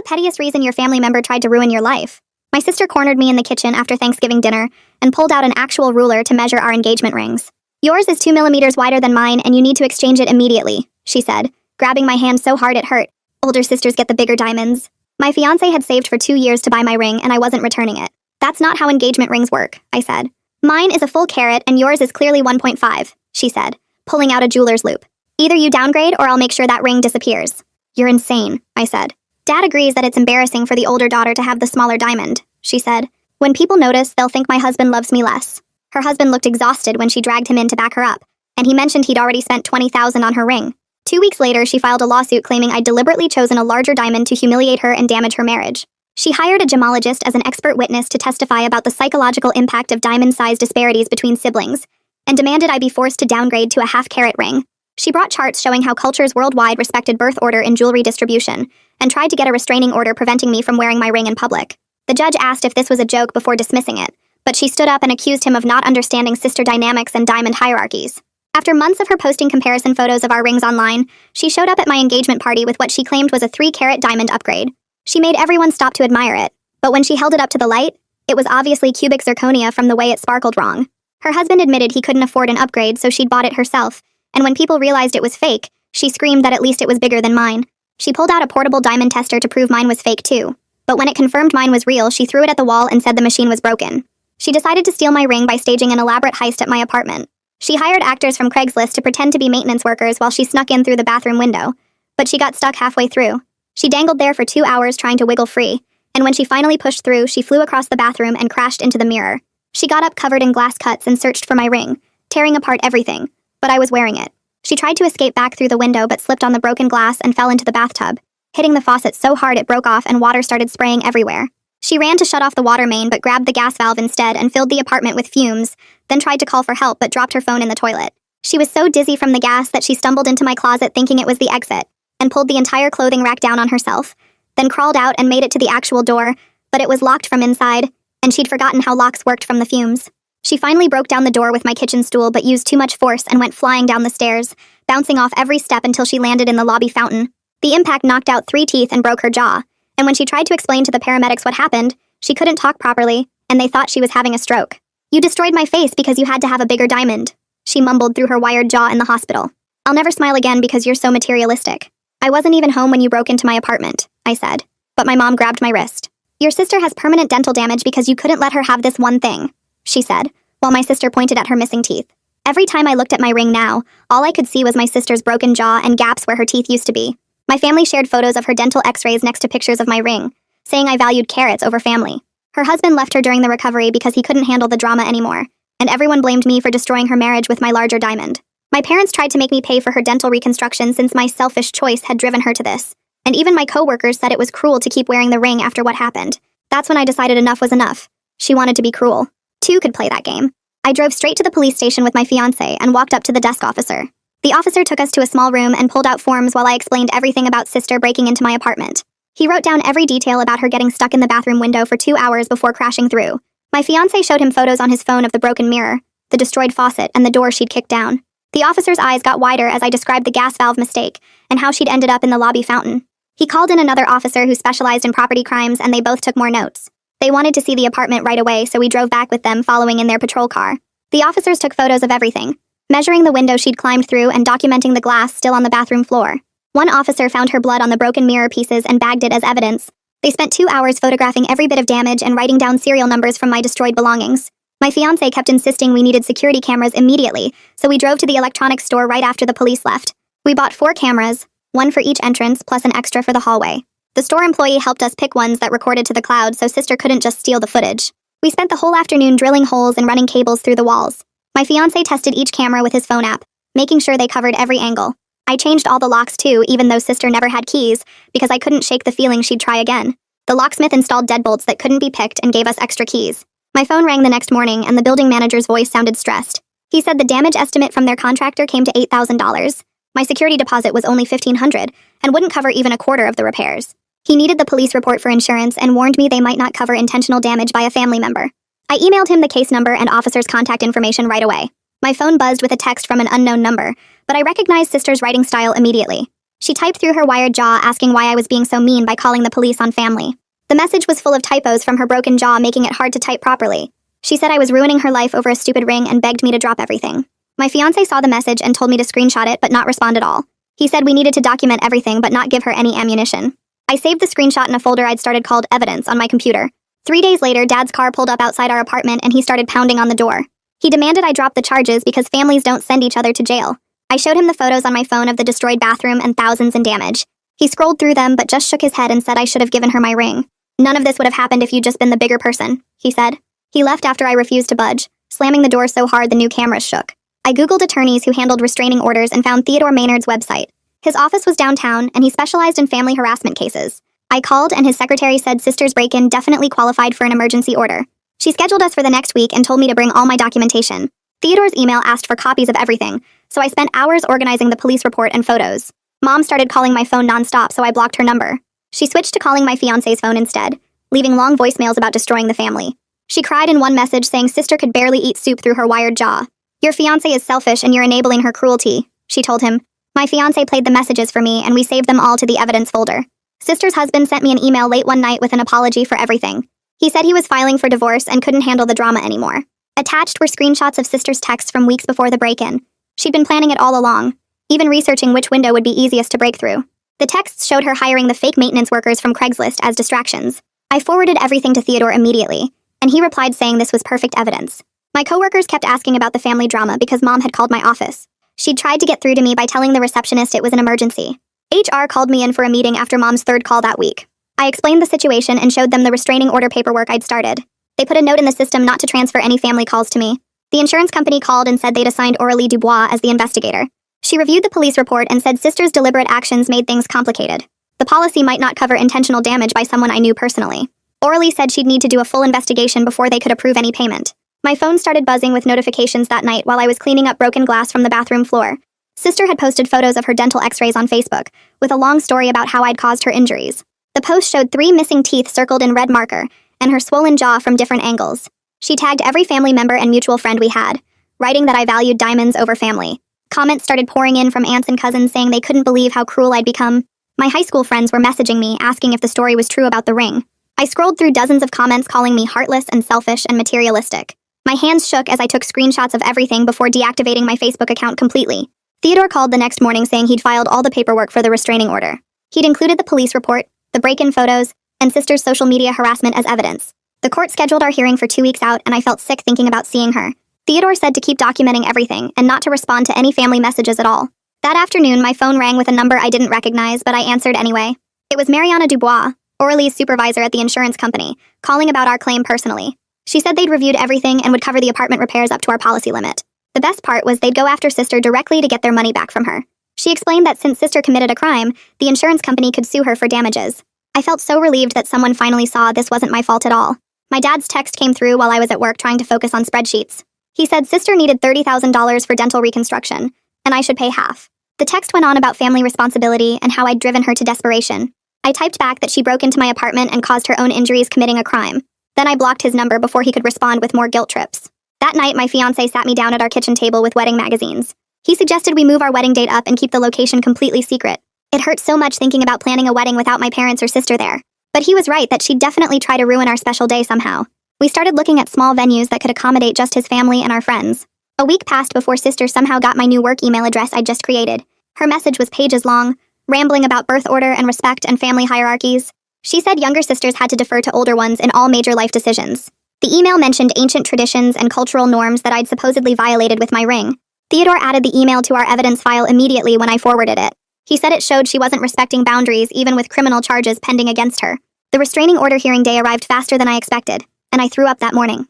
pettiest reason your family member tried to ruin your life? My sister cornered me in the kitchen after Thanksgiving dinner and pulled out an actual ruler to measure our engagement rings. Yours is 2 millimeters wider than mine and you need to exchange it immediately, she said, grabbing my hand so hard it hurt. Older sisters get the bigger diamonds. My fiancé had saved for 2 years to buy my ring and I wasn't returning it. That's not how engagement rings work, I said. Mine is a full carat and yours is clearly 1.5, she said, pulling out a jeweler's loop. Either you downgrade or I'll make sure that ring disappears. You're insane, I said. Dad agrees that it's embarrassing for the older daughter to have the smaller diamond, she said. When people notice, they'll think my husband loves me less. Her husband looked exhausted when she dragged him in to back her up, and he mentioned he'd already spent $20,000 on her ring. 2 weeks later, she filed a lawsuit claiming I'd deliberately chosen a larger diamond to humiliate her and damage her marriage. She hired a gemologist as an expert witness to testify about the psychological impact of diamond size disparities between siblings, and demanded I be forced to downgrade to a half-carat ring. She brought charts showing how cultures worldwide respected birth order in jewelry distribution, and tried to get a restraining order preventing me from wearing my ring in public. The judge asked if this was a joke before dismissing it, but she stood up and accused him of not understanding sister dynamics and diamond hierarchies. After months of her posting comparison photos of our rings online, she showed up at my engagement party with what she claimed was a 3-carat diamond upgrade. She made everyone stop to admire it, but when she held it up to the light, it was obviously cubic zirconia from the way it sparkled wrong. Her husband admitted he couldn't afford an upgrade, so she'd bought it herself, and when people realized it was fake, she screamed that at least it was bigger than mine. She pulled out a portable diamond tester to prove mine was fake too, but when it confirmed mine was real, she threw it at the wall and said the machine was broken. She decided to steal my ring by staging an elaborate heist at my apartment. She hired actors from Craigslist to pretend to be maintenance workers while she snuck in through the bathroom window, but she got stuck halfway through. She dangled there for 2 hours trying to wiggle free, and when she finally pushed through, she flew across the bathroom and crashed into the mirror. She got up covered in glass cuts and searched for my ring, tearing apart everything, but I was wearing it. She tried to escape back through the window but slipped on the broken glass and fell into the bathtub, hitting the faucet so hard it broke off and water started spraying everywhere. She ran to shut off the water main but grabbed the gas valve instead and filled the apartment with fumes, then tried to call for help but dropped her phone in the toilet. She was so dizzy from the gas that she stumbled into my closet thinking it was the exit, and pulled the entire clothing rack down on herself, then crawled out and made it to the actual door, but it was locked from inside, and she'd forgotten how locks worked from the fumes. She finally broke down the door with my kitchen stool but used too much force and went flying down the stairs, bouncing off every step until she landed in the lobby fountain. The impact knocked out 3 teeth and broke her jaw, and when she tried to explain to the paramedics what happened, she couldn't talk properly, and they thought she was having a stroke. You destroyed my face because you had to have a bigger diamond, she mumbled through her wired jaw in the hospital. I'll never smile again because you're so materialistic. I wasn't even home when you broke into my apartment, I said, but my mom grabbed my wrist. Your sister has permanent dental damage because you couldn't let her have this one thing, she said, while my sister pointed at her missing teeth. Every time I looked at my ring now, all I could see was my sister's broken jaw and gaps where her teeth used to be. My family shared photos of her dental x-rays next to pictures of my ring, saying I valued carats over family. Her husband left her during the recovery because he couldn't handle the drama anymore, and everyone blamed me for destroying her marriage with my larger diamond. My parents tried to make me pay for her dental reconstruction since my selfish choice had driven her to this, and even my coworkers said it was cruel to keep wearing the ring after what happened. That's when I decided enough was enough. She wanted to be cruel. 2 could play that game. I drove straight to the police station with my fiancé and walked up to the desk officer. The officer took us to a small room and pulled out forms while I explained everything about sister breaking into my apartment. He wrote down every detail about her getting stuck in the bathroom window for 2 hours before crashing through. My fiancé showed him photos on his phone of the broken mirror, the destroyed faucet, and the door she'd kicked down. The officer's eyes got wider as I described the gas valve mistake and how she'd ended up in the lobby fountain. He called in another officer who specialized in property crimes and they both took more notes. They wanted to see the apartment right away, so we drove back with them following in their patrol car. The officers took photos of everything, measuring the window she'd climbed through and documenting the glass still on the bathroom floor. One officer found her blood on the broken mirror pieces and bagged it as evidence. They spent 2 hours photographing every bit of damage and writing down serial numbers from my destroyed belongings. My fiancé kept insisting we needed security cameras immediately, so we drove to the electronics store right after the police left. We bought 4 cameras, 1 for each entrance plus an extra for the hallway. The store employee helped us pick ones that recorded to the cloud so sister couldn't just steal the footage. We spent the whole afternoon drilling holes and running cables through the walls. My fiancé tested each camera with his phone app, making sure they covered every angle. I changed all the locks too, even though sister never had keys, because I couldn't shake the feeling she'd try again. The locksmith installed deadbolts that couldn't be picked and gave us extra keys. My phone rang the next morning and the building manager's voice sounded stressed. He said the damage estimate from their contractor came to $8,000. My security deposit was only $1,500 and wouldn't cover even a quarter of the repairs. He needed the police report for insurance and warned me they might not cover intentional damage by a family member. I emailed him the case number and officer's contact information right away. My phone buzzed with a text from an unknown number, but I recognized sister's writing style immediately. She typed through her wired jaw asking why I was being so mean by calling the police on family. The message was full of typos from her broken jaw, making it hard to type properly. She said I was ruining her life over a stupid ring and begged me to drop everything. My fiancé saw the message and told me to screenshot it but not respond at all. He said we needed to document everything but not give her any ammunition. I saved the screenshot in a folder I'd started called Evidence on my computer. 3 days later, Dad's car pulled up outside our apartment and he started pounding on the door. He demanded I drop the charges because families don't send each other to jail. I showed him the photos on my phone of the destroyed bathroom and thousands in damage. He scrolled through them but just shook his head and said I should have given her my ring. None of this would have happened if you'd just been the bigger person, he said. He left after I refused to budge, slamming the door so hard the new cameras shook. I googled attorneys who handled restraining orders and found Theodore Maynard's website. His office was downtown and he specialized in family harassment cases. I called and his secretary said sister's break-in definitely qualified for an emergency order. She scheduled us for the next week and told me to bring all my documentation. Theodore's email asked for copies of everything, so I spent hours organizing the police report and photos. Mom started calling my phone nonstop, so I blocked her number. She switched to calling my fiancé's phone instead, leaving long voicemails about destroying the family. She cried in one message saying sister could barely eat soup through her wired jaw. Your fiancé is selfish and you're enabling her cruelty, she told him. My fiancé played the messages for me and we saved them all to the evidence folder. Sister's husband sent me an email late one night with an apology for everything. He said he was filing for divorce and couldn't handle the drama anymore. Attached were screenshots of sister's texts from weeks before the break-in. She'd been planning it all along, even researching which window would be easiest to break through. The texts showed her hiring the fake maintenance workers from Craigslist as distractions. I forwarded everything to Theodore immediately, and he replied saying this was perfect evidence. My coworkers kept asking about the family drama because Mom had called my office. She'd tried to get through to me by telling the receptionist it was an emergency. HR called me in for a meeting after Mom's third call that week. I explained the situation and showed them the restraining order paperwork I'd started. They put a note in the system not to transfer any family calls to me. The insurance company called and said they'd assigned Aurélie Dubois as the investigator. She reviewed the police report and said sister's deliberate actions made things complicated. The policy might not cover intentional damage by someone I knew personally. Aurélie said she'd need to do a full investigation before they could approve any payment. My phone started buzzing with notifications that night while I was cleaning up broken glass from the bathroom floor. Sister had posted photos of her dental x-rays on Facebook, with a long story about how I'd caused her injuries. The post showed 3 missing teeth circled in red marker, and her swollen jaw from different angles. She tagged every family member and mutual friend we had, writing that I valued diamonds over family. Comments started pouring in from aunts and cousins saying they couldn't believe how cruel I'd become. My high school friends were messaging me asking if the story was true about the ring. I scrolled through dozens of comments calling me heartless and selfish and materialistic. My hands shook as I took screenshots of everything before deactivating my Facebook account completely. Theodore called the next morning saying he'd filed all the paperwork for the restraining order. He'd included the police report, the break-in photos, and sister's social media harassment as evidence. The court scheduled our hearing for 2 weeks out, and I felt sick thinking about seeing her. Theodore said to keep documenting everything and not to respond to any family messages at all. That afternoon, my phone rang with a number I didn't recognize, but I answered anyway. It was Mariana Dubois, Aurélie's supervisor at the insurance company, calling about our claim personally. She said they'd reviewed everything and would cover the apartment repairs up to our policy limit. The best part was they'd go after sister directly to get their money back from her. She explained that since sister committed a crime, the insurance company could sue her for damages. I felt so relieved that someone finally saw this wasn't my fault at all. My dad's text came through while I was at work trying to focus on spreadsheets. He said sister needed $30,000 for dental reconstruction, and I should pay half. The text went on about family responsibility and how I'd driven her to desperation. I typed back that she broke into my apartment and caused her own injuries committing a crime. Then I blocked his number before he could respond with more guilt trips. That night, my fiancé sat me down at our kitchen table with wedding magazines. He suggested we move our wedding date up and keep the location completely secret. It hurt so much thinking about planning a wedding without my parents or sister there. But he was right that she'd definitely try to ruin our special day somehow. We started looking at small venues that could accommodate just his family and our friends. A week passed before sister somehow got my new work email address I'd just created. Her message was pages long, rambling about birth order and respect and family hierarchies. She said younger sisters had to defer to older ones in all major life decisions. The email mentioned ancient traditions and cultural norms that I'd supposedly violated with my ring. Theodore added the email to our evidence file immediately when I forwarded it. He said it showed she wasn't respecting boundaries even with criminal charges pending against her. The restraining order hearing day arrived faster than I expected, and I threw up that morning.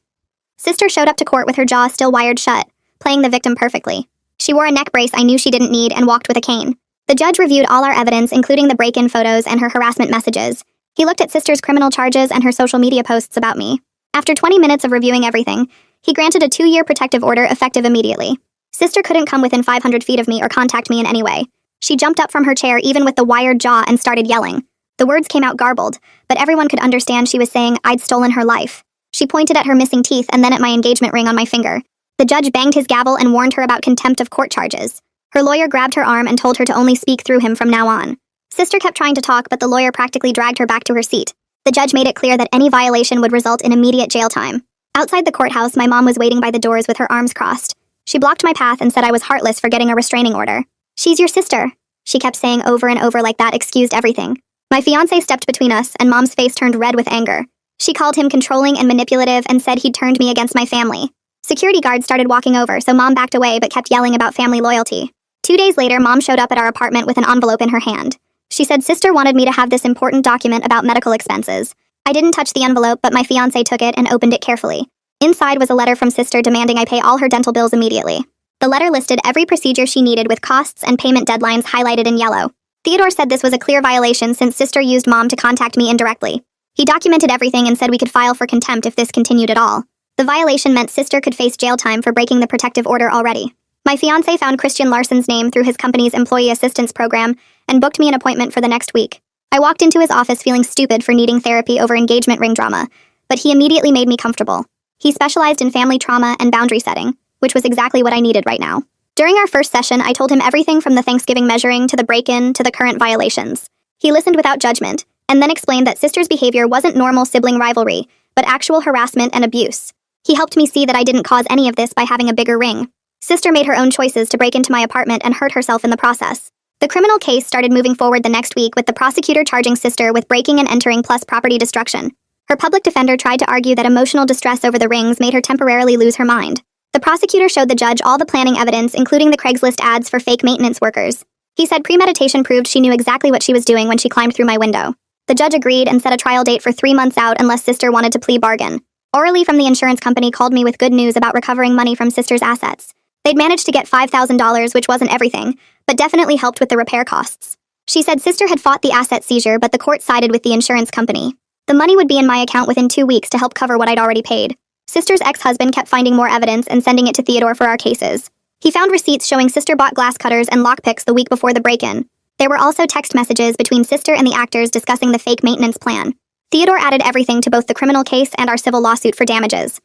Sister showed up to court with her jaw still wired shut, playing the victim perfectly. She wore a neck brace I knew she didn't need and walked with a cane. The judge reviewed all our evidence, including the break-in photos and her harassment messages. He looked at sister's criminal charges and her social media posts about me. After 20 minutes of reviewing everything, he granted a 2-year protective order effective immediately. Sister couldn't come within 500 feet of me or contact me in any way. She jumped up from her chair even with the wired jaw and started yelling. The words came out garbled, but everyone could understand she was saying I'd stolen her life. She pointed at her missing teeth and then at my engagement ring on my finger. The judge banged his gavel and warned her about contempt of court charges. Her lawyer grabbed her arm and told her to only speak through him from now on. Sister kept trying to talk, but the lawyer practically dragged her back to her seat. The judge made it clear that any violation would result in immediate jail time. Outside the courthouse, my mom was waiting by the doors with her arms crossed. She blocked my path and said I was heartless for getting a restraining order. "She's your sister," she kept saying over and over like that excused everything. My fiancé stepped between us, and Mom's face turned red with anger. She called him controlling and manipulative and said he'd turned me against my family. Security guards started walking over, so Mom backed away but kept yelling about family loyalty. 2 days later, Mom showed up at our apartment with an envelope in her hand. She said Sister wanted me to have this important document about medical expenses. I didn't touch the envelope, but my fiancé took it and opened it carefully. Inside was a letter from Sister demanding I pay all her dental bills immediately. The letter listed every procedure she needed with costs and payment deadlines highlighted in yellow. Theodore said this was a clear violation since Sister used Mom to contact me indirectly. He documented everything and said we could file for contempt if this continued at all. The violation meant Sister could face jail time for breaking the protective order already. My fiancé found Christian Larson's name through his company's employee assistance program and booked me an appointment for the next week. I walked into his office feeling stupid for needing therapy over engagement ring drama, but he immediately made me comfortable. He specialized in family trauma and boundary setting, which was exactly what I needed right now. During our first session, I told him everything from the Thanksgiving measuring to the break-in to the current violations. He listened without judgment, and then explained that Sister's behavior wasn't normal sibling rivalry, but actual harassment and abuse. He helped me see that I didn't cause any of this by having a bigger ring. Sister made her own choices to break into my apartment and hurt herself in the process. The criminal case started moving forward the next week with the prosecutor charging Sister with breaking and entering plus property destruction. Her public defender tried to argue that emotional distress over the rings made her temporarily lose her mind. The prosecutor showed the judge all the planning evidence, including the Craigslist ads for fake maintenance workers. He said premeditation proved she knew exactly what she was doing when she climbed through my window. The judge agreed and set a trial date for 3 months out unless Sister wanted to plea bargain. Orally from the insurance company called me with good news about recovering money from Sister's assets. They'd managed to get $5,000, which wasn't everything, but definitely helped with the repair costs. She said Sister had fought the asset seizure, but the court sided with the insurance company. The money would be in my account within 2 weeks to help cover what I'd already paid. Sister's ex-husband kept finding more evidence and sending it to Theodore for our cases. He found receipts showing Sister bought glass cutters and lockpicks the week before the break-in. There were also text messages between Sister and the actors discussing the fake maintenance plan. Theodore added everything to both the criminal case and our civil lawsuit for damages.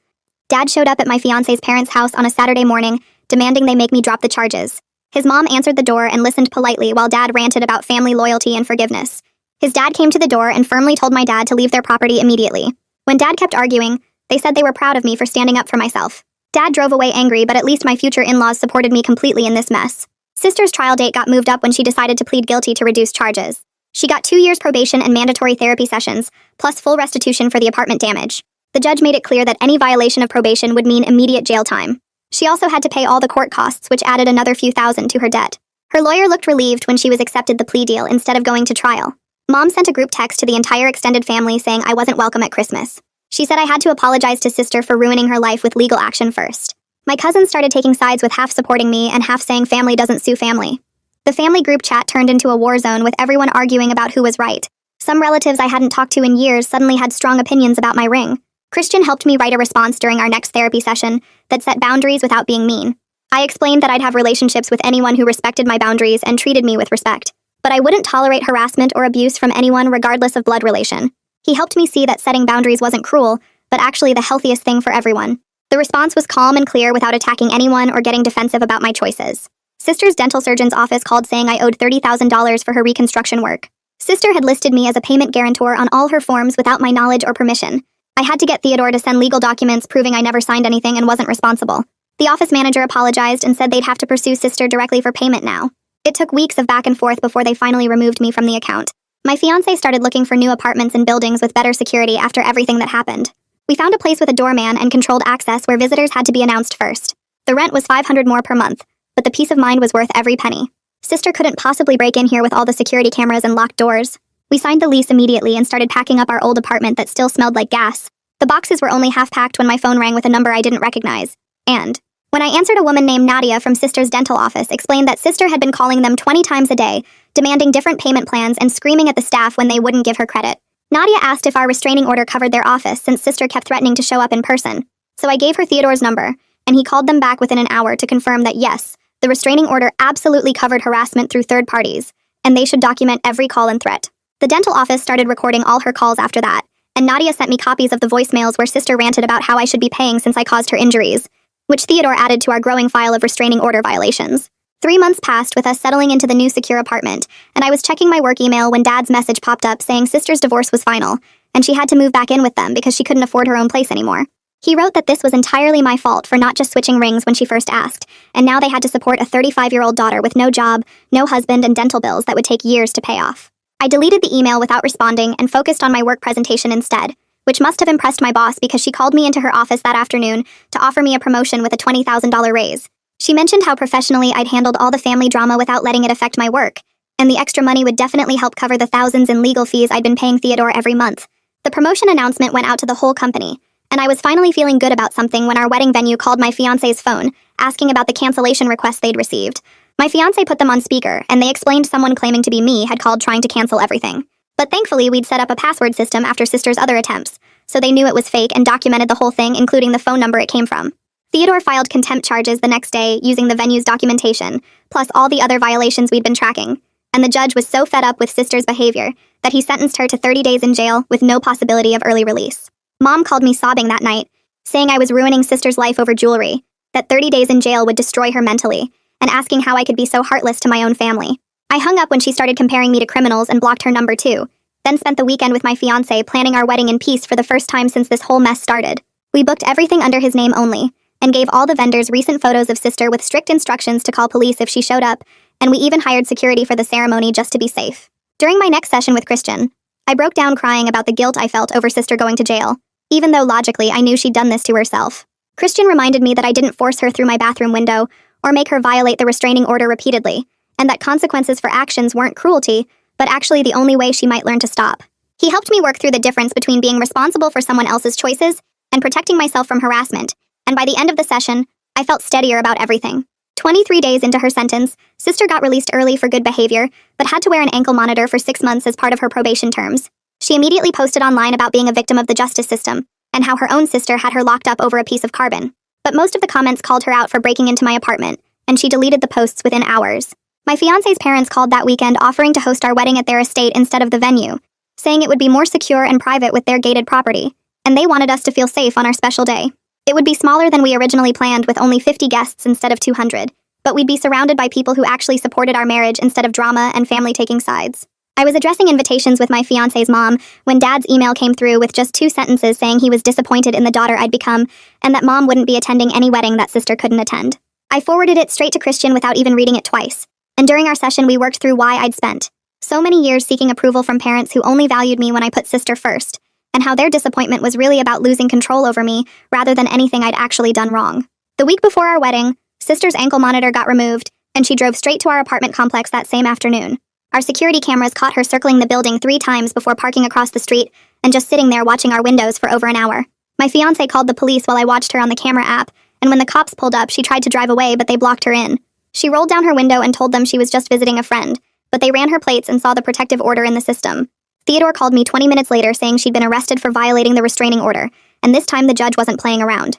Dad showed up at my fiancé's parents' house on a Saturday morning, demanding they make me drop the charges. His mom answered the door and listened politely while Dad ranted about family loyalty and forgiveness. His dad came to the door and firmly told my dad to leave their property immediately. When Dad kept arguing, they said they were proud of me for standing up for myself. Dad drove away angry, but at least my future in-laws supported me completely in this mess. Sister's trial date got moved up when she decided to plead guilty to reduce charges. She got 2 years probation and mandatory therapy sessions, plus full restitution for the apartment damage. The judge made it clear that any violation of probation would mean immediate jail time. She also had to pay all the court costs, which added another few thousand to her debt. Her lawyer looked relieved when she was accepted the plea deal instead of going to trial. Mom sent a group text to the entire extended family saying I wasn't welcome at Christmas. She said I had to apologize to Sister for ruining her life with legal action first. My cousins started taking sides with half supporting me and half saying family doesn't sue family. The family group chat turned into a war zone with everyone arguing about who was right. Some relatives I hadn't talked to in years suddenly had strong opinions about my ring. Christian helped me write a response during our next therapy session that set boundaries without being mean. I explained that I'd have relationships with anyone who respected my boundaries and treated me with respect. But I wouldn't tolerate harassment or abuse from anyone regardless of blood relation. He helped me see that setting boundaries wasn't cruel, but actually the healthiest thing for everyone. The response was calm and clear without attacking anyone or getting defensive about my choices. Sister's dental surgeon's office called saying I owed $30,000 for her reconstruction work. Sister had listed me as a payment guarantor on all her forms without my knowledge or permission. I had to get Theodore to send legal documents proving I never signed anything and wasn't responsible. The office manager apologized and said they'd have to pursue Sister directly for payment now. It took weeks of back and forth before they finally removed me from the account. My fiancé started looking for new apartments and buildings with better security after everything that happened. We found a place with a doorman and controlled access where visitors had to be announced first. The rent was $500 more per month, but the peace of mind was worth every penny. Sister couldn't possibly break in here with all the security cameras and locked doors. We signed the lease immediately and started packing up our old apartment that still smelled like gas. The boxes were only half packed when my phone rang with a number I didn't recognize. And when I answered, a woman named Nadia from Sister's dental office explained that Sister had been calling them 20 times a day, demanding different payment plans and screaming at the staff when they wouldn't give her credit. Nadia asked if our restraining order covered their office since Sister kept threatening to show up in person. So I gave her Theodore's number, and he called them back within an hour to confirm that yes, the restraining order absolutely covered harassment through third parties, and they should document every call and threat. The dental office started recording all her calls after that, and Nadia sent me copies of the voicemails where Sister ranted about how I should be paying since I caused her injuries, which Theodore added to our growing file of restraining order violations. 3 months passed with us settling into the new secure apartment, and I was checking my work email when Dad's message popped up saying sister's divorce was final, and she had to move back in with them because she couldn't afford her own place anymore. He wrote that this was entirely my fault for not just switching rings when she first asked, and now they had to support a 35-year-old daughter with no job, no husband, and dental bills that would take years to pay off. I deleted the email without responding and focused on my work presentation instead, which must have impressed my boss because she called me into her office that afternoon to offer me a promotion with a $20,000 raise. She mentioned how professionally I'd handled all the family drama without letting it affect my work, and the extra money would definitely help cover the thousands in legal fees I'd been paying Theodore every month. The promotion announcement went out to the whole company, and I was finally feeling good about something when our wedding venue called my fiancé's phone, asking about the cancellation requests they'd received. My fiancé put them on speaker, and they explained someone claiming to be me had called trying to cancel everything. But thankfully, we'd set up a password system after sister's other attempts, so they knew it was fake and documented the whole thing, including the phone number it came from. Theodore filed contempt charges the next day using the venue's documentation, plus all the other violations we'd been tracking, and the judge was so fed up with sister's behavior that he sentenced her to 30 days in jail with no possibility of early release. Mom called me sobbing that night, saying I was ruining sister's life over jewelry, that 30 days in jail would destroy her mentally, and asking how I could be so heartless to my own family. I hung up when she started comparing me to criminals and blocked her number too, then spent the weekend with my fiancé planning our wedding in peace for the first time since this whole mess started. We booked everything under his name only, and gave all the vendors recent photos of sister with strict instructions to call police if she showed up, and we even hired security for the ceremony just to be safe. During my next session with Christian, I broke down crying about the guilt I felt over sister going to jail, even though logically I knew she'd done this to herself. Christian reminded me that I didn't force her through my bathroom window or make her violate the restraining order repeatedly, and that consequences for actions weren't cruelty, but actually the only way she might learn to stop. He helped me work through the difference between being responsible for someone else's choices and protecting myself from harassment, and by the end of the session, I felt steadier about everything. 23 days into her sentence, sister got released early for good behavior, but had to wear an ankle monitor for 6 months as part of her probation terms. She immediately posted online about being a victim of the justice system, and how her own sister had her locked up over a piece of carbon. But most of the comments called her out for breaking into my apartment, and she deleted the posts within hours. My fiancé's parents called that weekend offering to host our wedding at their estate instead of the venue, saying it would be more secure and private with their gated property, and they wanted us to feel safe on our special day. It would be smaller than we originally planned with only 50 guests instead of 200, but we'd be surrounded by people who actually supported our marriage instead of drama and family taking sides. I was addressing invitations with my fiancé's mom when Dad's email came through with just 2 sentences saying he was disappointed in the daughter I'd become and that Mom wouldn't be attending any wedding that sister couldn't attend. I forwarded it straight to Christian without even reading it twice, and during our session we worked through why I'd spent so many years seeking approval from parents who only valued me when I put sister first, and how their disappointment was really about losing control over me rather than anything I'd actually done wrong. The week before our wedding, sister's ankle monitor got removed, and she drove straight to our apartment complex that same afternoon. Our security cameras caught her circling the building 3 times before parking across the street and just sitting there watching our windows for over an hour. My fiancé called the police while I watched her on the camera app, and when the cops pulled up, she tried to drive away, but they blocked her in. She rolled down her window and told them she was just visiting a friend, but they ran her plates and saw the protective order in the system. Theodore called me 20 minutes later saying she'd been arrested for violating the restraining order, and this time the judge wasn't playing around.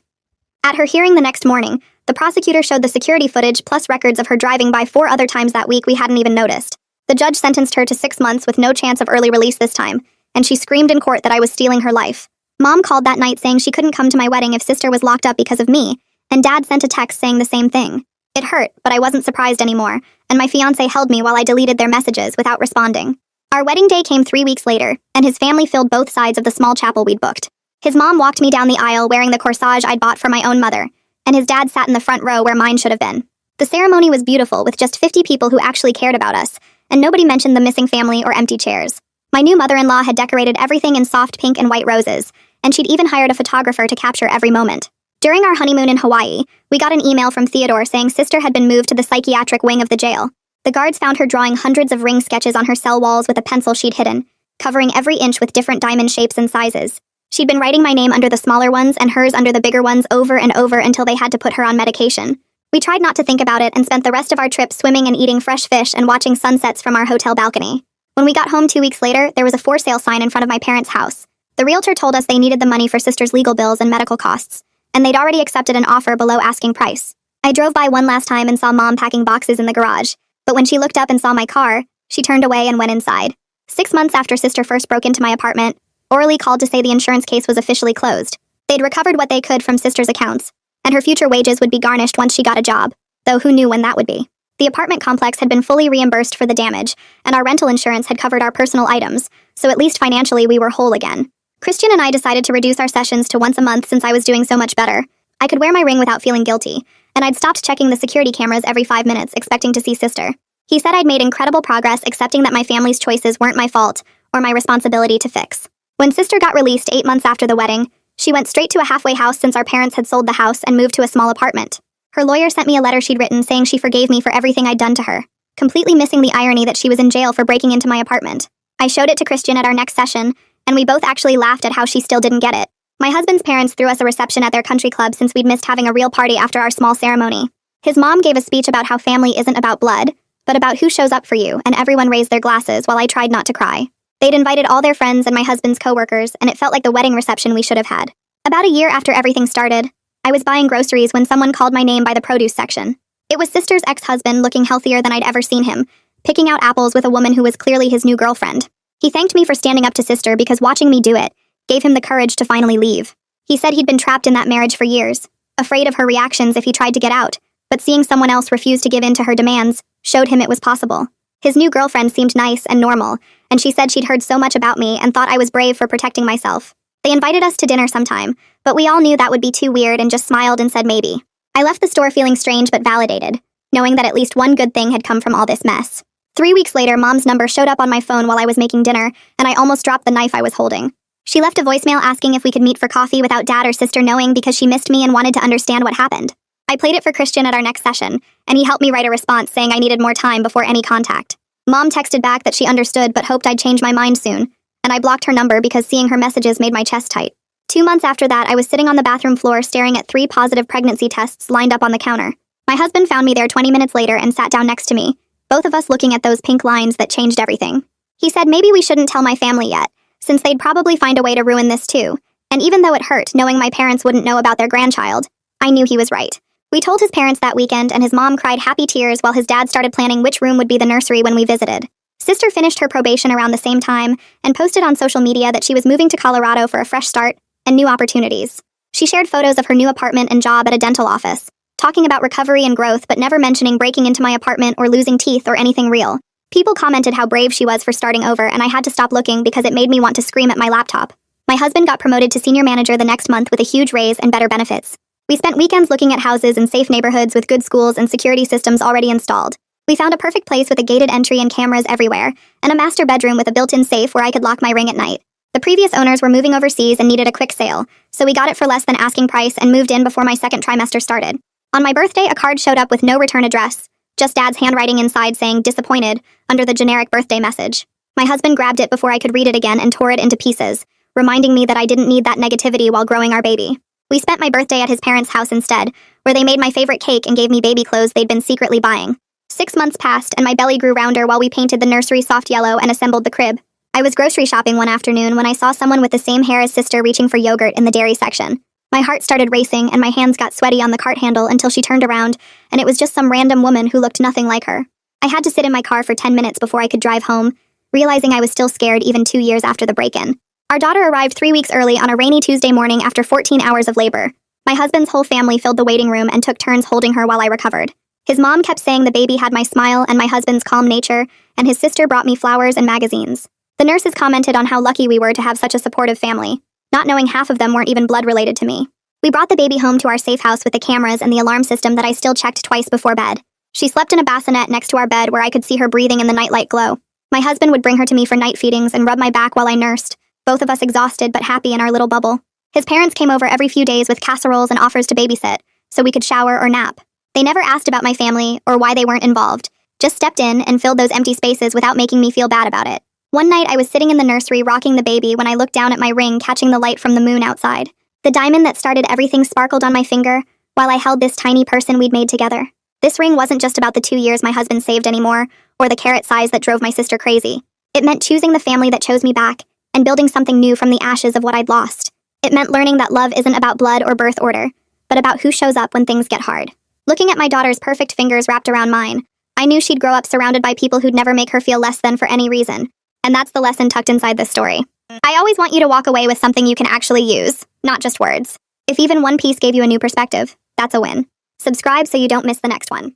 At her hearing the next morning, the prosecutor showed the security footage plus records of her driving by 4 other times that week we hadn't even noticed. The judge sentenced her to 6 months with no chance of early release this time, and she screamed in court that I was stealing her life. Mom called that night saying she couldn't come to my wedding if sister was locked up because of me, and Dad sent a text saying the same thing. It hurt, but I wasn't surprised anymore, and my fiancé held me while I deleted their messages without responding. Our wedding day came 3 weeks later, and his family filled both sides of the small chapel we'd booked. His mom walked me down the aisle wearing the corsage I'd bought for my own mother, and his dad sat in the front row where mine should have been. The ceremony was beautiful with just 50 people who actually cared about us, and nobody mentioned the missing family or empty chairs. My new mother-in-law had decorated everything in soft pink and white roses, and she'd even hired a photographer to capture every moment. During our honeymoon in Hawaii, we got an email from Theodore saying sister had been moved to the psychiatric wing of the jail. The guards found her drawing hundreds of ring sketches on her cell walls with a pencil she'd hidden, covering every inch with different diamond shapes and sizes. She'd been writing my name under the smaller ones and hers under the bigger ones over and over until they had to put her on medication. We tried not to think about it and spent the rest of our trip swimming and eating fresh fish and watching sunsets from our hotel balcony. When we got home 2 weeks later, there was a for sale sign in front of my parents' house. The realtor told us they needed the money for sister's legal bills and medical costs, and they'd already accepted an offer below asking price. I drove by one last time and saw Mom packing boxes in the garage, but when she looked up and saw my car, she turned away and went inside. 6 months after sister first broke into my apartment, Orly called to say the insurance case was officially closed. They'd recovered what they could from sister's accounts, and her future wages would be garnished once she got a job, though who knew when that would be. The apartment complex had been fully reimbursed for the damage, and our rental insurance had covered our personal items, so at least financially we were whole again. Christian and I decided to reduce our sessions to once a month since I was doing so much better. I could wear my ring without feeling guilty, and I'd stopped checking the security cameras every 5 minutes expecting to see Sister. He said I'd made incredible progress accepting that my family's choices weren't my fault or my responsibility to fix. When Sister got released 8 months after the wedding, she went straight to a halfway house since our parents had sold the house and moved to a small apartment. Her lawyer sent me a letter she'd written saying she forgave me for everything I'd done to her, completely missing the irony that she was in jail for breaking into my apartment. I showed it to Christian at our next session, and we both actually laughed at how she still didn't get it. My husband's parents threw us a reception at their country club since we'd missed having a real party after our small ceremony. His mom gave a speech about how family isn't about blood, but about who shows up for you, and everyone raised their glasses while I tried not to cry. They'd invited all their friends and my husband's coworkers, and it felt like the wedding reception we should have had. About a year after everything started, I was buying groceries when someone called my name by the produce section. It was Sister's ex-husband looking healthier than I'd ever seen him, picking out apples with a woman who was clearly his new girlfriend. He thanked me for standing up to Sister because watching me do it gave him the courage to finally leave. He said he'd been trapped in that marriage for years, afraid of her reactions if he tried to get out, but seeing someone else refuse to give in to her demands showed him it was possible. His new girlfriend seemed nice and normal, and she said she'd heard so much about me and thought I was brave for protecting myself. They invited us to dinner sometime, but we all knew that would be too weird and just smiled and said maybe. I left the store feeling strange but validated, knowing that at least one good thing had come from all this mess. 3 weeks later, Mom's number showed up on my phone while I was making dinner, and I almost dropped the knife I was holding. She left a voicemail asking if we could meet for coffee without Dad or Sister knowing because she missed me and wanted to understand what happened. I played it for Christian at our next session, and he helped me write a response saying I needed more time before any contact. Mom texted back that she understood but hoped I'd change my mind soon, and I blocked her number because seeing her messages made my chest tight. 2 months after that, I was sitting on the bathroom floor staring at 3 positive pregnancy tests lined up on the counter. My husband found me there 20 minutes later and sat down next to me, both of us looking at those pink lines that changed everything. He said maybe we shouldn't tell my family yet, since they'd probably find a way to ruin this too, and even though it hurt knowing my parents wouldn't know about their grandchild, I knew he was right. We told his parents that weekend, and his mom cried happy tears while his dad started planning which room would be the nursery when we visited. Sister finished her probation around the same time and posted on social media that she was moving to Colorado for a fresh start and new opportunities. She shared photos of her new apartment and job at a dental office, talking about recovery and growth but never mentioning breaking into my apartment or losing teeth or anything real. People commented how brave she was for starting over, and I had to stop looking because it made me want to scream at my laptop. My husband got promoted to senior manager the next month with a huge raise and better benefits. We spent weekends looking at houses in safe neighborhoods with good schools and security systems already installed. We found a perfect place with a gated entry and cameras everywhere, and a master bedroom with a built-in safe where I could lock my ring at night. The previous owners were moving overseas and needed a quick sale, so we got it for less than asking price and moved in before my second trimester started. On my birthday, a card showed up with no return address, just Dad's handwriting inside saying disappointed under the generic birthday message. My husband grabbed it before I could read it again and tore it into pieces, reminding me that I didn't need that negativity while growing our baby. We spent my birthday at his parents' house instead, where they made my favorite cake and gave me baby clothes they'd been secretly buying. 6 months passed and my belly grew rounder while we painted the nursery soft yellow and assembled the crib. I was grocery shopping one afternoon when I saw someone with the same hair as Sister reaching for yogurt in the dairy section. My heart started racing and my hands got sweaty on the cart handle until she turned around, and it was just some random woman who looked nothing like her. I had to sit in my car for 10 minutes before I could drive home, realizing I was still scared even 2 years after the break-in. Our daughter arrived 3 weeks early on a rainy Tuesday morning after 14 hours of labor. My husband's whole family filled the waiting room and took turns holding her while I recovered. His mom kept saying the baby had my smile and my husband's calm nature, and his sister brought me flowers and magazines. The nurses commented on how lucky we were to have such a supportive family, not knowing half of them weren't even blood-related to me. We brought the baby home to our safe house with the cameras and the alarm system that I still checked twice before bed. She slept in a bassinet next to our bed where I could see her breathing in the nightlight glow. My husband would bring her to me for night feedings and rub my back while I nursed, both of us exhausted but happy in our little bubble. His parents came over every few days with casseroles and offers to babysit, so we could shower or nap. They never asked about my family or why they weren't involved, just stepped in and filled those empty spaces without making me feel bad about it. One night I was sitting in the nursery rocking the baby when I looked down at my ring catching the light from the moon outside. The diamond that started everything sparkled on my finger while I held this tiny person we'd made together. This ring wasn't just about the 2 years my husband saved anymore, or the carrot size that drove my sister crazy. It meant choosing the family that chose me back and building something new from the ashes of what I'd lost. It meant learning that love isn't about blood or birth order, but about who shows up when things get hard. Looking at my daughter's perfect fingers wrapped around mine, I knew she'd grow up surrounded by people who'd never make her feel less than for any reason. And that's the lesson tucked inside this story. I always want you to walk away with something you can actually use, not just words. If even one piece gave you a new perspective, that's a win. Subscribe so you don't miss the next one.